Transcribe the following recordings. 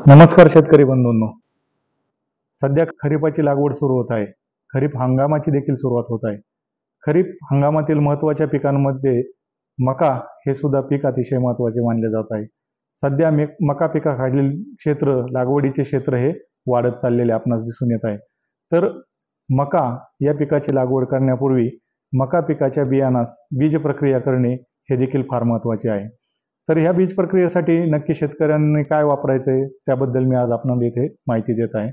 नमस्कार शेतकरी बंधूंनो. सध्या खरीपाची लागवड सुरू होत आहे. खरीप हंगामाची देखील सुरुवात होत आहे. खरीप हंगामातील महत्त्वाच्या पिकांमध्ये मका हे सुद्धा पीक अतिशय महत्त्वाचे मानले जात आहे. सध्या मका पिकाखालील क्षेत्र, लागवडीचे क्षेत्र हे वाढत चाललेले आपणास दिसून येत आहे. तर मका या पिकाची लागवड करण्यापूर्वी मका पिकाच्या बियाणास बीज प्रक्रिया करणे हे देखील फार महत्त्वाचे आहे. तर ह्या बीज प्रक्रियेसाठी नक्की शेतकऱ्यांनी काय वापरायचं आहे त्याबद्दल मी आज आपणाला इथे माहिती देत आहे.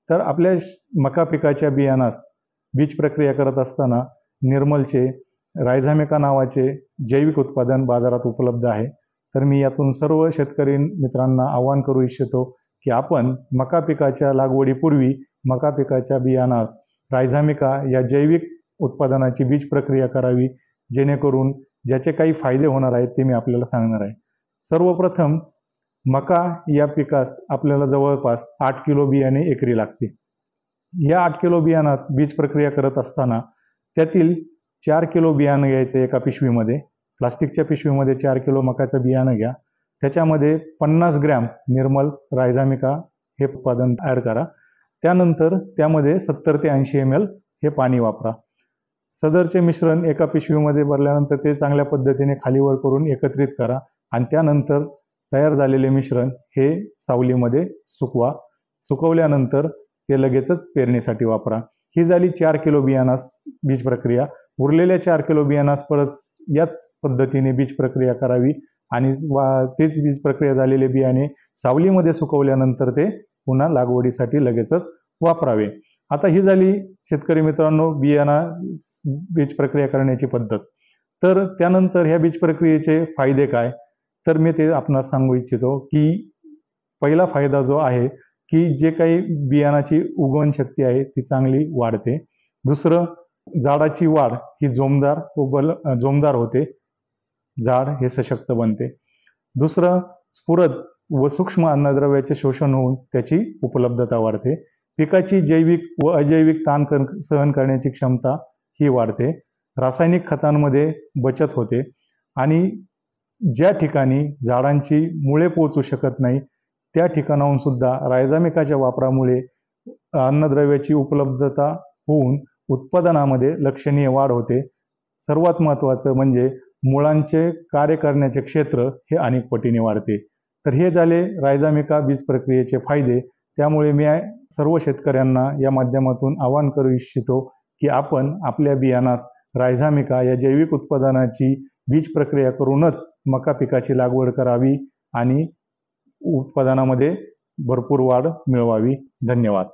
तर आपल्या मका पिकाच्या बियाणास बीज प्रक्रिया करत असताना निर्मलचे रायझामिका नावाचे जैविक उत्पादन बाजारात उपलब्ध आहे. तर मी यातून सर्व शेतकरी मित्रांना आवाहन करू इच्छितो की आपण मका पिकाच्या लागवडीपूर्वी मका पिकाच्या बियाणास रायझामिका या जैविक उत्पादनाची बीज प्रक्रिया करावी, जेणेकरून ज्याचे काही फायदे होणार आहेत ते मी आपल्याला सांगणार आहे. सर्वप्रथम मका या पिकास आपल्याला जवळपास 8 किलो बियाणे एकरी लागते. या 8 किलो बियाणात बीज प्रक्रिया करत असताना त्यातील 4 किलो बियाणं घ्यायचं एका पिशवीमध्ये. प्लास्टिकच्या पिशवीमध्ये 4 किलो मकाचं बियाणं घ्या. त्याच्यामध्ये 50 ग्रॅम निर्मल रायझामिका हे उत्पादन ॲड करा. त्यानंतर त्यामध्ये 70 ते 80 ml हे पाणी वापरा. सदरचे मिश्रण एका पिशवीमध्ये भरल्यानंतर ते चांगल्या पद्धतीने खालीवर करून एकत्रित करा आणि त्यानंतर तयार झालेले मिश्रण हे सावलीमध्ये सुकवा. सुकवल्यानंतर ते लगेचच पेरणीसाठी वापरा. ही झाली 4 किलो बियाणास बीज प्रक्रिया. उरलेल्या 4 किलो बियाणास परत याच पद्धतीने बीज प्रक्रिया करावी आणि तेच बीज प्रक्रिया झालेले बियाणे सावलीमध्ये सुकवल्यानंतर ते पुन्हा लागवडीसाठी लगेचच वापरावे. आता ही झाली शेतकरी मित्रांनो बीज प्रक्रिया करण्याची पद्धत. तर त्यानंतर ह्या बीज प्रक्रियेचे फायदे काय, तर मी ते आपणास सांगू इच्छितो की पहिला फायदा जो आहे की जे काही बियाणाची उगवण शक्ती आहे ती चांगली वाढते. दुसरं, झाडाची वाढ ही जोमदार होते. झाड हे सशक्त बनते. दुसरं, स्फुरद व सूक्ष्म अन्नद्रव्याचे शोषण होऊन त्याची उपलब्धता वाढते. पिकाची जैविक व अजैविक ताण सहन करण्याची क्षमता ही वाढते. रासायनिक खतांमध्ये बचत होते आणि ज्या ठिकाणी झाडांची मुळे पोहोचू शकत नाही त्या ठिकाणाहून सुद्धा रायझामिकाच्या वापरामुळे अन्नद्रव्याची उपलब्धता होऊन उत्पादनामध्ये लक्षणीय वाढ होते. सर्वात महत्त्वाचं म्हणजे मुळांचे कार्य करण्याचे क्षेत्र हे अनेक पटीने वाढते. तर हे झाले रायझामिका बीज प्रक्रियेचे फायदे. त्यामुळे मी सर्व शेतकऱ्यांना या माध्यमातून आवाहन करू इच्छितो की आपण आपल्या बियाणास रायझामिका या जैविक उत्पादनाची बीज प्रक्रिया करूनच मका पिकाची लागवड करावी आणि उत्पादनामध्ये भरपूर वाढ मिळवावी. धन्यवाद.